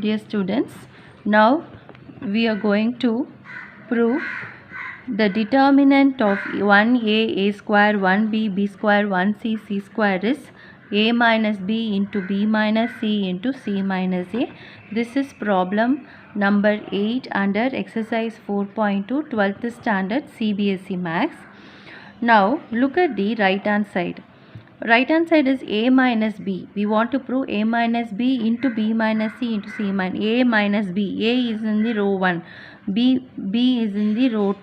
Dear students, now we are going to prove the determinant of 1a, a square, 1b, b square, 1c, c square is a minus b into b minus c into c minus a. This is problem number 8 under exercise 4.2 12th standard CBSE Maths. Now look at the right hand side. Right hand side is a minus b. We want to prove a minus b into b minus c into c minus a minus b. A is in the row 1, b is in the row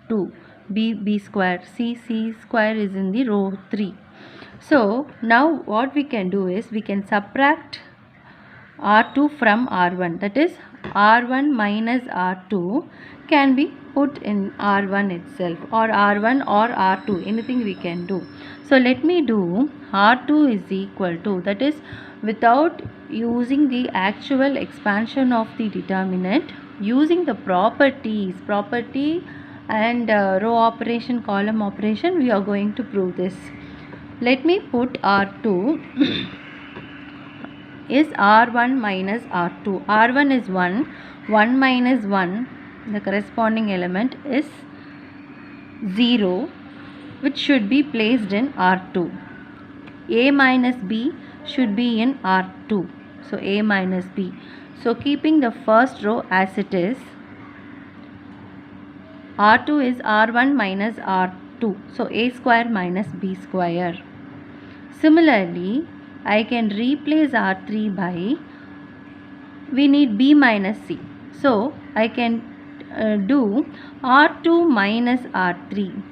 2, b square, c square is in the row 3. So now what we can do is we can subtract R2 from R1, that is R1 minus R2 can be put in R1 itself, or R1 or R2, anything we can do. So let me do R2 is equal to, that is without using the actual expansion of the determinant, using the property and row operation, column operation, we are going to prove this. Let me put R2 is R1 minus R2. R1 is 1, 1 minus 1, the corresponding element is 0, which should be placed in R2. A minus B should be in R2. So A minus B. So keeping the first row as it is, R2 is R1 minus R2. So A square minus B square. Similarly, I can replace R3 by, we need B minus C. So I can do R2 minus R3.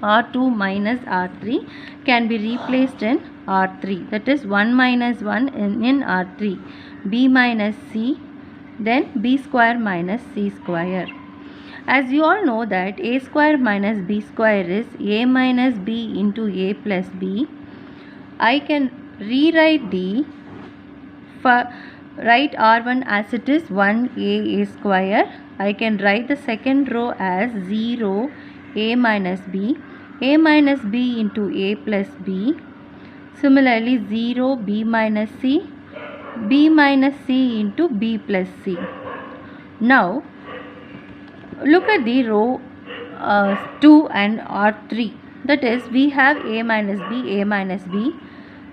R2 minus R3 can be replaced in R3. That is 1 minus 1 in R3. B minus C, then B square minus C square. As you all know that A square minus B square is A minus B into A plus B. I can rewrite the write R1 as it is 1a square. I can write the second row as 0 a minus b into a plus b. Similarly 0 b minus c into b plus c. Now look at the row 2 and R3. That is, we have a minus b,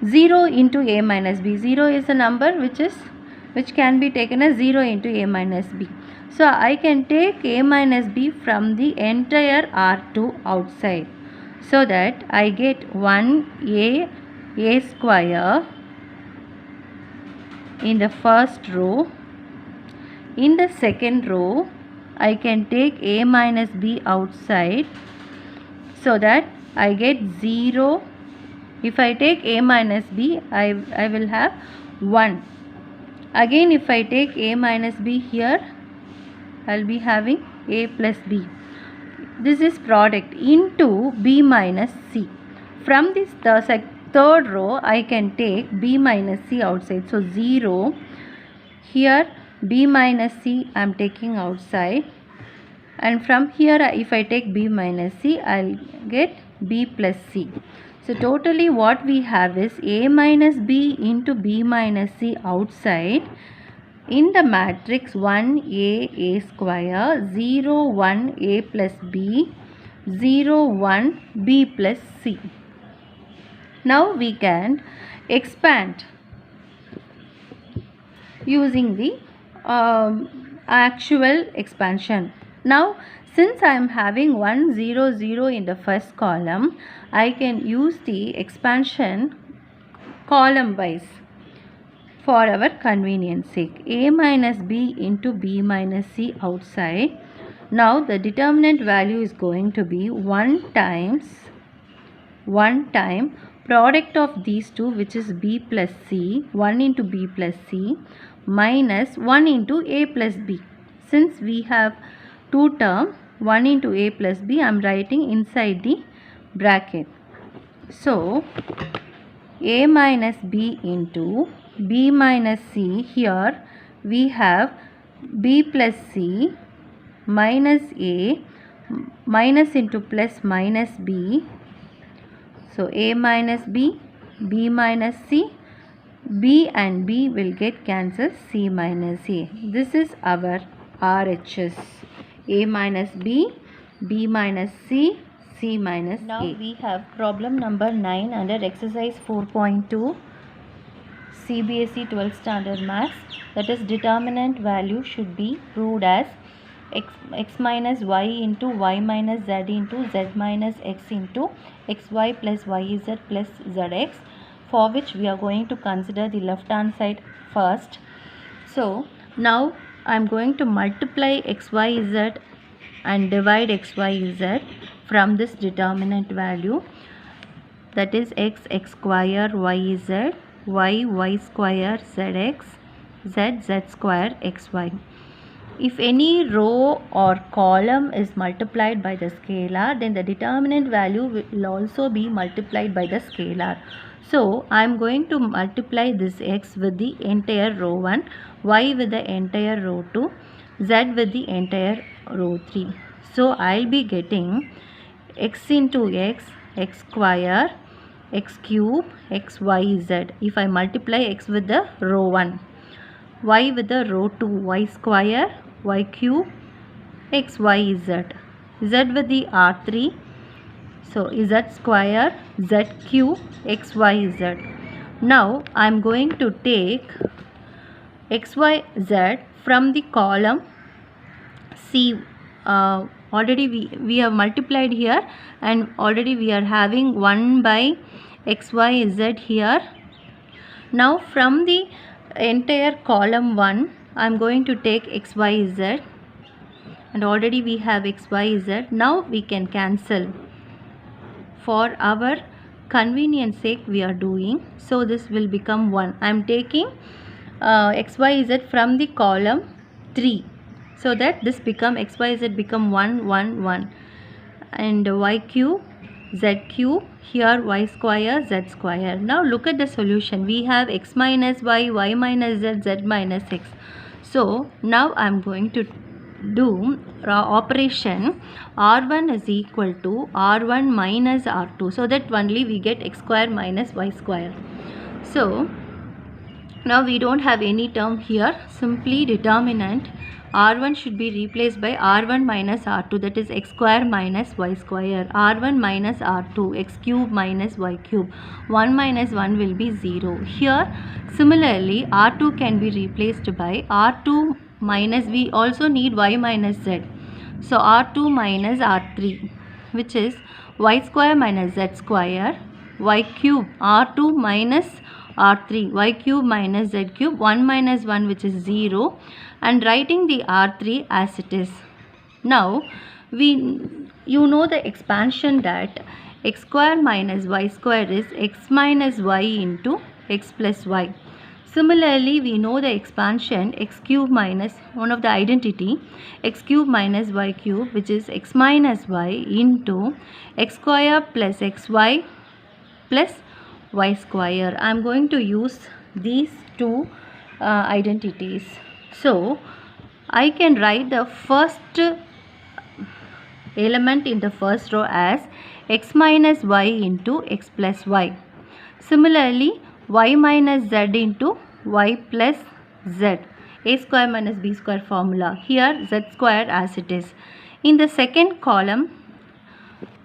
0 into a minus b. 0 is a number which can be taken as 0 into a minus b. So I can take a minus b from the entire R2 outside, so that I get 1a square in the first row. In the second row, I can take a minus b outside, so that I get 0. If I take a minus b, I will have 1. Again, if I take a minus b here, I will be having a plus b. This is product into b minus c. From this third row, I can take b minus c outside. So 0. Here b minus c I am taking outside. And from here, if I take b minus c, I will get b plus c. So totally what we have is a minus b into b minus c outside in the matrix 1a square, 0 1 a plus b, 0 1 b plus c. Now we can expand using the actual expansion. Now since I am having 1 0 0 in the first column, I can use the expansion column wise for our convenience sake. A minus b into b minus c outside. Now the determinant value is going to be 1 time product of these two, which is b plus c, 1 into b plus c minus 1 into a plus b. Since we have two terms, 1 into a plus b, I am writing inside the bracket. So a minus b into b minus c, here we have b plus c minus a, minus into plus minus b. So a minus b, b minus c, B and B will get cancelled, C minus A. This is our RHS. A minus B, B minus C, C minus A. Now we have problem number 9 under exercise 4.2 CBSE 12th standard maths, that is determinant value should be proved as x minus y into y minus z into z minus x into xy plus yz plus zx, for which we are going to consider the left hand side first. So now I am going to multiply xyz and divide xyz from this determinant value, that is x square yz, y square zx, z square xy. If any row or column is multiplied by the scalar, then the determinant value will also be multiplied by the scalar. So I am going to multiply this x with the entire row 1, y with the entire row 2, z with the entire row 3. So I will be getting x into x, x square, x cube, x y z. If I multiply x with the row 1, y with the row 2, y square, y cube, x y z, z with the r3, so z square, z cube, x y z. Now I am going to take x y z from the column C. Already we have multiplied here, and already we are having 1 by x y z here. Now from the entire column 1, I am going to take x y z, and already we have x y z. Now we can cancel. For our convenience sake we are doing, so this will become 1. I am taking x y z from the column 3, so that this become x y z become 1 1 1, and y cube, z cube, here y square, z square. Now look at the solution. We have x minus y, y minus z, z minus x. So now I am going to do operation r1 is equal to r1 minus r2, so that only we get x square minus y square. So now we don't have any term here, simply determinant r1 should be replaced by r1 minus r2, that is x square minus y square, r1 minus r2, x cube minus y cube, 1 minus 1 will be 0. Here similarly r2 can be replaced by r2 minus, we also need y minus z, so r2 minus r3, which is y square minus z square, y cube, r2 minus r3, y cube minus z cube, 1 minus 1 which is 0, and writing the r3 as it is. Now you know the expansion that x square minus y square is x minus y into x plus y. Similarly, we know the expansion x cube minus, one of the identity, x cube minus y cube, which is x minus y into x square plus xy plus y square. I am going to use these two identities. So I can write the first element in the first row as x minus y into x plus y. Similarly, y minus z into y plus z, a square minus b square formula, here z square as it is. In the second column,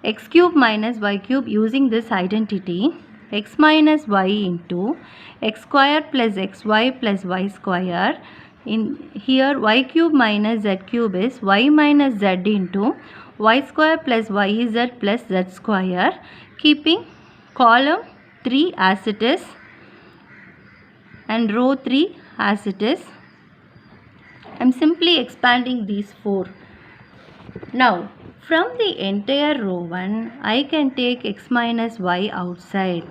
x cube minus y cube, using this identity, x minus y into x square plus xy plus y square. In here y cube minus z cube is y minus z into y square plus yz plus z square, keeping column 3 as it is and row 3 as it is. I am simply expanding these 4. Now from the entire row 1, I can take x minus y outside,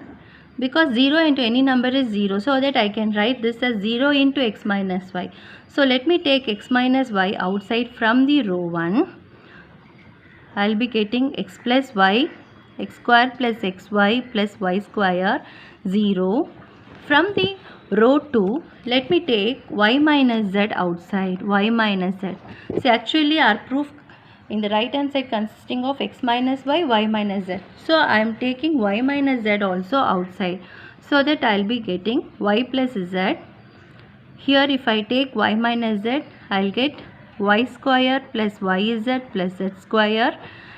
because 0 into any number is 0, so that I can write this as 0 into x minus y. So let me take x minus y outside from the row 1. I will be getting x plus y, x square plus xy plus y square, 0. From the row 2, let me take y minus z outside, y minus z. See, actually our proof in the right hand side consisting of x minus y, y minus z. So I am taking y minus z also outside. So that I'll be getting y plus z. Here if I take y minus z, I'll get y square plus yz plus z square,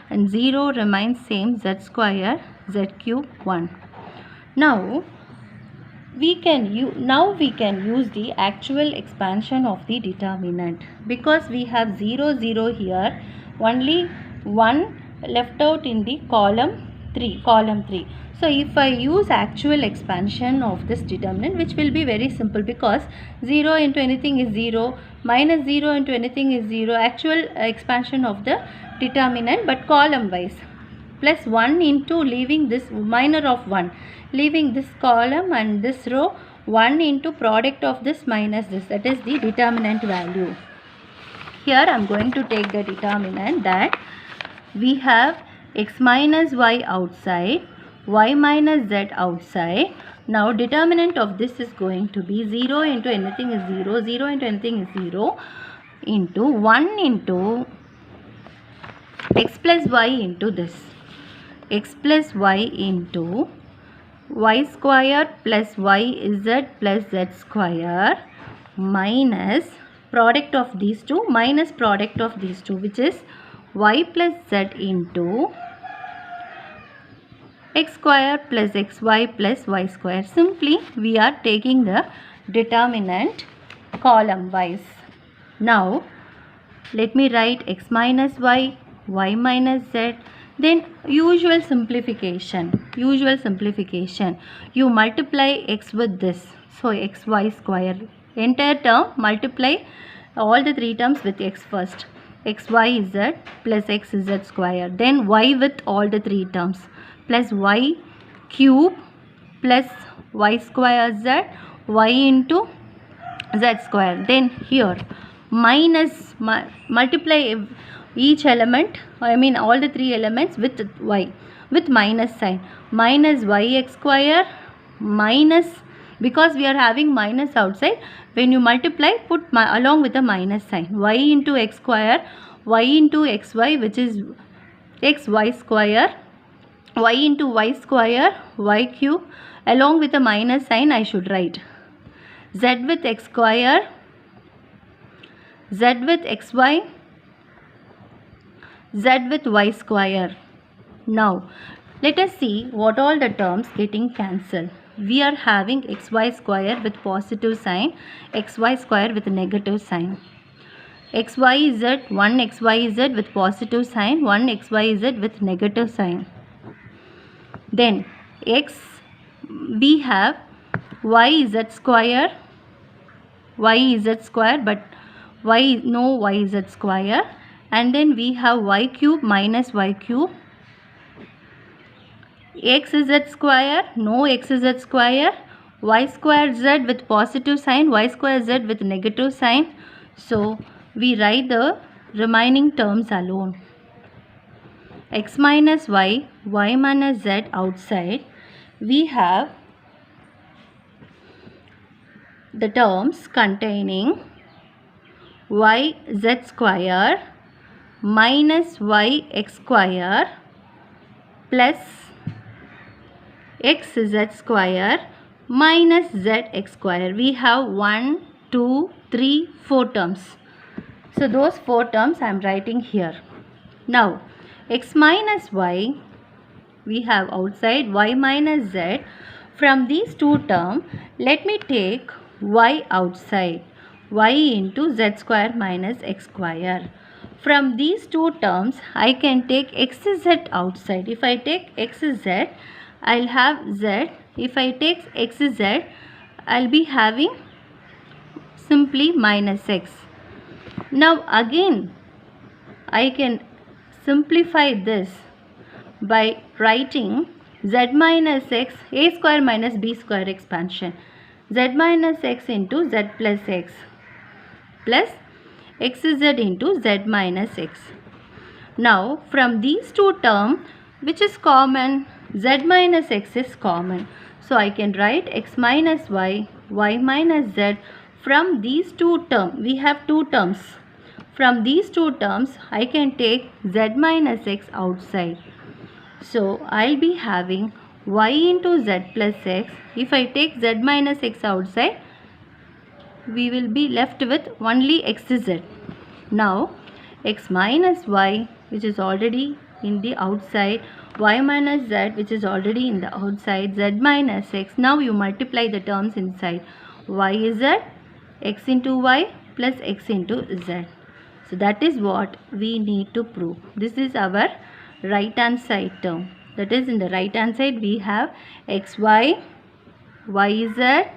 and 0 remains same, z square, z cube 1. Now we can use the actual expansion of the determinant, because we have 0 0 here, only 1 left out in the column 3. So if I use actual expansion of this determinant, which will be very simple, because 0 into anything is 0, minus 0 into anything is 0, actual expansion of the determinant but column wise, plus 1 into leaving this minor of 1, leaving this column and this row, 1 into product of this minus this, that is the determinant value. Here I am going to take the determinant that we have x minus y outside, y minus z outside. Now determinant of this is going to be 0 into anything is 0, 0 into anything is 0, into 1 into x plus y into this, x plus y into y square plus yz plus z square, minus product of these two, minus product of these two, which is y plus z into x square plus xy plus y square. Simply we are taking the determinant column wise. Now let me write x minus y, y minus z. Then usual simplification, you multiply x with this, so xy square, entire term multiply all the 3 terms with x first, xyz plus xz square, then y with all the 3 terms, plus y cube plus y square z, y into z square, then here minus, multiply each element, I mean all the 3 elements with y, with minus sign, minus yx square minus, because we are having minus outside, when you multiply put along with a minus sign, y into x square, y into xy, which is xy square, y into y square, y cube, along with a minus sign I should write z with x square, z with xy, z with y square. Now let us see what all the terms getting cancelled. We are having xy square with positive sign, xy square with negative sign, xyz, 1 xyz with positive sign, 1 xyz with negative sign. Then x, we have yz square, yz square, but y, no yz square, and then we have y cube minus y cube, xz square, no xz square, y square z with positive sign, y square z with negative sign. So we write the remaining terms alone, x minus y, y minus z outside. We have the terms containing yz square minus yx square plus xz square minus zx square. We have 1, 2, 3, 4 terms. So those 4 terms I am writing here. Now x minus y, we have outside y minus z. From these 2 terms, let me take y outside, y into z square minus x square. From these 2 terms, I can take xz outside. If I take xz, I'll have z. If I take xz, I'll be having simply minus x. Now again, I can simplify this by writing z minus x, a square minus b square expansion, z minus x into z plus x plus xz into z minus x. Now from these 2 terms, which is common, z minus x is common. So I can write x minus y, y minus z. From these 2 terms, we have 2 terms. From these 2 terms, I can take z minus x outside. So I'll be having y into z plus x. If I take z minus x outside, we will be left with only xz. Now x minus y, which is already in the outside, y minus z, which is already in the outside, z minus x. Now you multiply the terms inside. Y is z, x into y plus x into z. So that is what we need to prove. This is our right hand side term. That is, in the right hand side we have xy, yz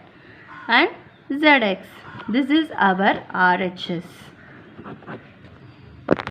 and zx. This is our RHS.